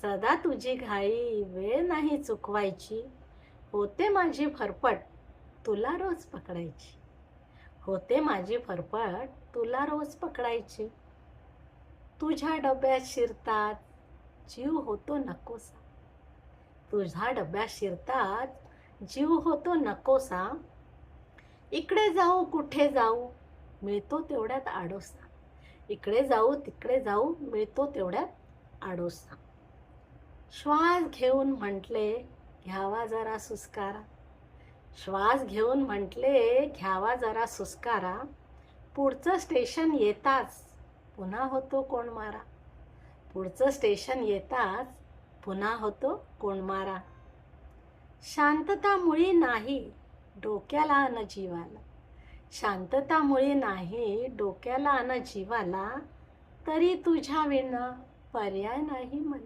सदा तुझी घाई वेळ नाही चुकवायची. होते माझी फरफट तुला रोज पकडायची. होते माझी फरफट तुला रोज पकडायची. तुझ्या डब्यात शिरतात जीव होतो नकोसा. तुझ्या डब्यात शिरतात जीव होतो नकोसा. इकडे जाऊ कुठे जाऊ मिळतो तेवढ्यात आडोसा. इकडे जाऊ तिकडे जाऊ मिळतो तेवढ्यात आडोसा. श्वास घेऊन म्हटले घ्यावा जरा सुस्कारा. श्वास घेऊन म्हटले घ्यावा जरा सुस्कारा. पुढचं स्टेशन येताच पुन्हा होतो कोण मारा. पुढचं स्टेशन येताच पुन्हा होतो कोण मारा. शांतता मुळी नाही डोक्याला अन जीवाला. शांतता मुळी नाही डोक्याला अन जीवाला. तरी तुझ्या विना पर्याय नाही मला.